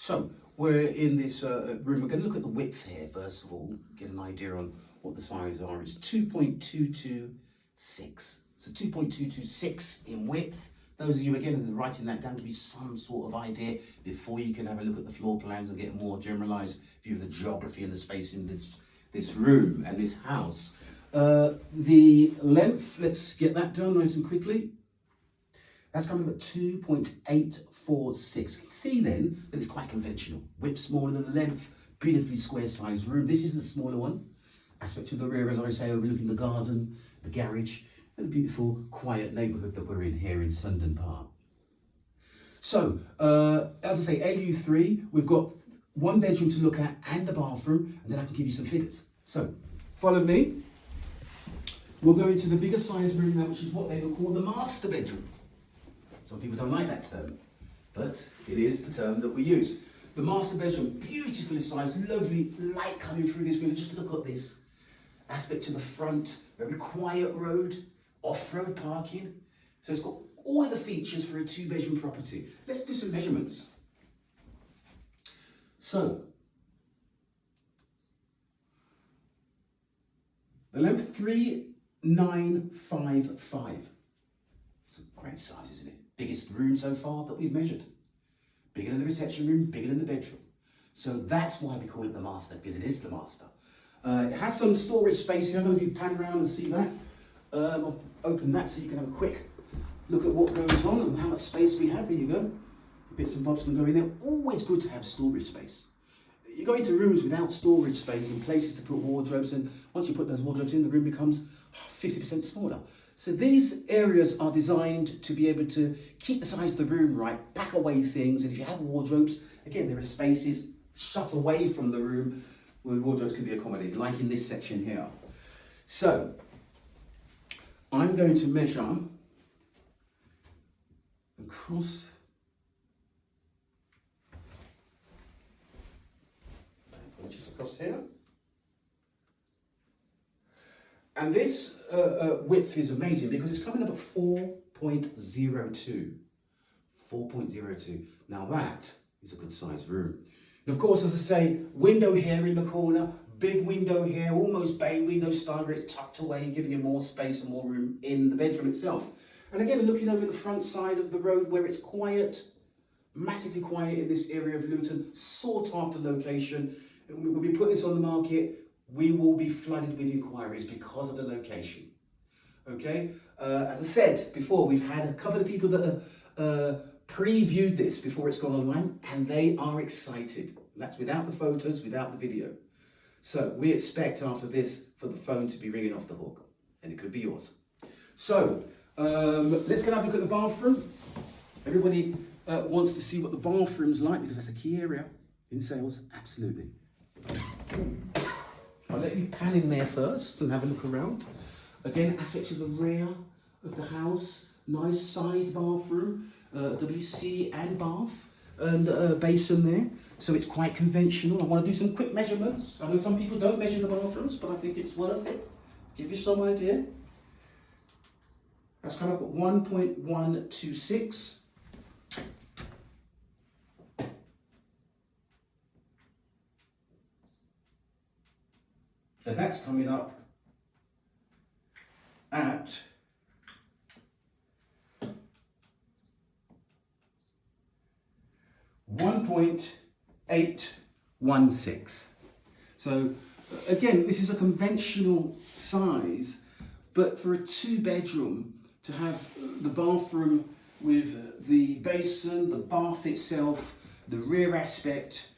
So we're in this room. We're going to look at the width here first of all, get an idea on what the sizes are. It's 2.226. So 2.226 in width. Those of you again that are writing that down, give you some sort of idea before you can have a look at the floor plans and get a more generalised view of the geography and the space in this room and this house. The length, let's get that done nice and quickly. That's coming up at 2.846. You can see then that it's quite conventional. Width smaller than the length, beautifully square sized room. This is the smaller one. Aspect of the rear, as I say, overlooking the garden, the garage, and the beautiful, quiet neighbourhood that we're in here in Sundon Park. So, as I say, LU3, we've got one bedroom to look at and the bathroom, and then I can give you some figures. So, follow me. We'll go into the bigger size room now, which is what they would call the master bedroom. Some people don't like that term, but it is the term that we use. The master bedroom, beautifully sized, lovely light coming through this window. Just look at this aspect to the front, very quiet road, off-road parking. So it's got all of the features for a two-bedroom property. Let's do some measurements. So, the length 3,955. It's a great size, isn't it? Biggest room so far that we've measured. Bigger than the reception room, bigger than the bedroom. So that's why we call it the master, because it is the master. It has some storage space here. I don't know if you pan around and see that. I'll open that so you can have a quick look at what goes on and how much space we have. There you go. Bits and bobs can go in there. Always good to have storage space. You go into rooms without storage space and places to put wardrobes, and once you put those wardrobes in, the room becomes 50% smaller. So these areas are designed to be able to keep the size of the room right, pack away things, and if you have wardrobes, again, there are spaces shut away from the room where wardrobes can be accommodated, like in this section here. So, I'm going to measure across here. And this width is amazing because it's coming up at 4.02. 4.02. Now that is a good sized room. And of course, as I say, window here in the corner, big window here, almost bay window style, where it's tucked away, giving you more space and more room in the bedroom itself. And again, looking over the front side of the road where it's quiet, massively quiet in this area of Luton, sought after location. And when we put this on the market, we will be flooded with inquiries because of the location. Okay, as I said before, we've had a couple of people that have previewed this before it's gone online, and they are excited. That's without the photos, without the video. So we expect after this for the phone to be ringing off the hook, and it could be yours. So let's go and have a look at the bathroom. Everybody wants to see what the bathroom's like because that's a key area in sales. Absolutely. I'll let you pan in there first and have a look around. Again, aspect to the rear of the house. Nice sized bathroom, WC and bath, and basin there. So it's quite conventional. I want to do some quick measurements. I know some people don't measure the bathrooms, but I think it's worth it. Give you some idea. That's come up at 1.126. And that's coming up at 1.816. So again, this is a conventional size, but for a two-bedroom to have the bathroom with the basin, the bath itself, the rear aspect,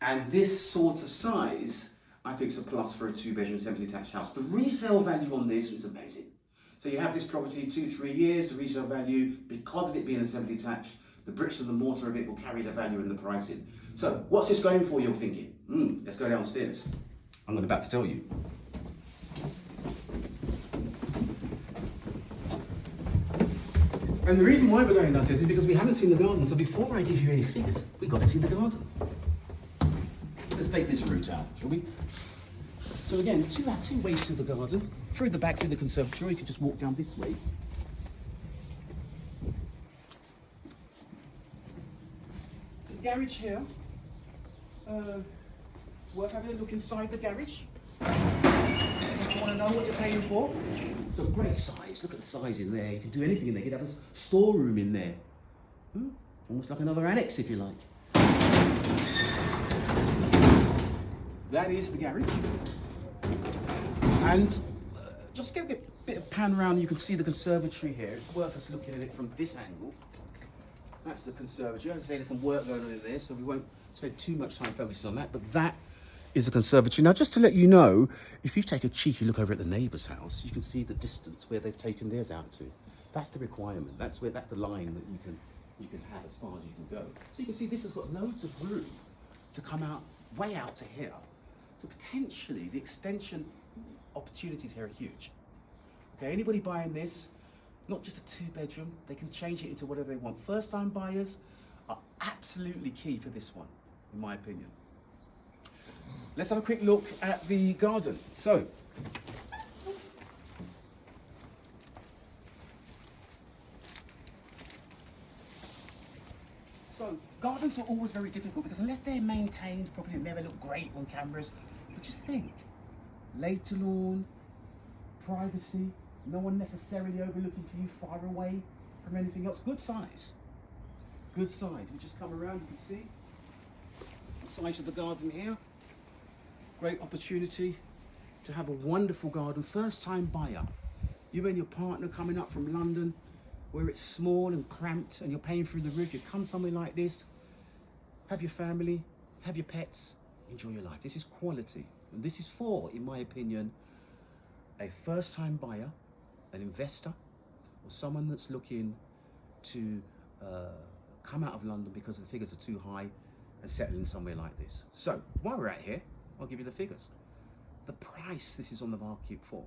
and this sort of size, I think it's a plus for a two-bedroom semi-detached house. The resale value on this is amazing. So you have this property 2-3 years, the resale value, because of it being a semi-detached, the bricks and the mortar of it will carry the value in the pricing. So what's this going for, you're thinking? Let's go downstairs. I'm about to tell you. And the reason why we're going downstairs is because we haven't seen the garden. So before I give you any figures, we've got to see the garden. Let's take this route out, shall we? So again, two ways to the garden. Through the back, through the conservatory. You can just walk down this way. The garage here, It's worth having a look inside the garage. If you want to know what you're paying for. It's a great size. Look at the size in there. You can do anything in there. You could have a storeroom in there. Almost like another annex, if you like. That is the garage. And just get a bit of pan around. You can see the conservatory here. It's worth us looking at it from this angle. That's the conservatory. As I say, there's some work going on in there, so we won't spend too much time focusing on that. But that is the conservatory. Now, just to let you know, if you take a cheeky look over at the neighbour's house, you can see the distance where they've taken theirs out to. That's the requirement. That's the line that you can have as far as you can go. So you can see this has got loads of room to come out, way out to here. So potentially the extension opportunities here are huge. Okay, anybody buying this, not just a 2-bedroom, they can change it into whatever they want. First-time buyers are absolutely key for this one, in my opinion. Let's have a quick look at the garden. So, gardens are always very difficult because unless they're maintained properly, they never look great on cameras. But just think, laid to lawn, privacy, no one necessarily overlooking for you far away from anything else. Good size. Good size. You just come around, you can see the size of the garden here. Great opportunity to have a wonderful garden. First time buyer. You and your partner coming up from London where it's small and cramped and you're paying through the roof. You come somewhere like this, have your family, have your pets, enjoy your life. This is quality. And this is for, in my opinion, a first time buyer, an investor, or someone that's looking to come out of London because the figures are too high and settle in somewhere like this. So while we're out here, I'll give you the figures. The price this is on the market for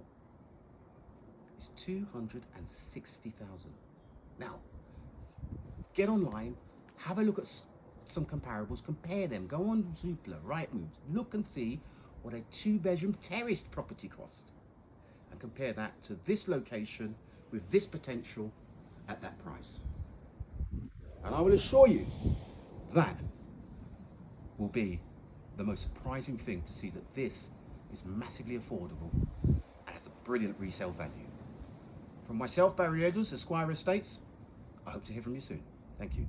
is 260,000. Now, get online, have a look at some comparables, compare them, go on Zoopla, Rightmove, look and see what a 2-bedroom terraced property costs and compare that to this location with this potential at that price. And I will assure you that will be the most surprising thing to see that this is massively affordable and has a brilliant resale value. From myself, Barry Edwards, Esquire Estates, I hope to hear from you soon. Thank you.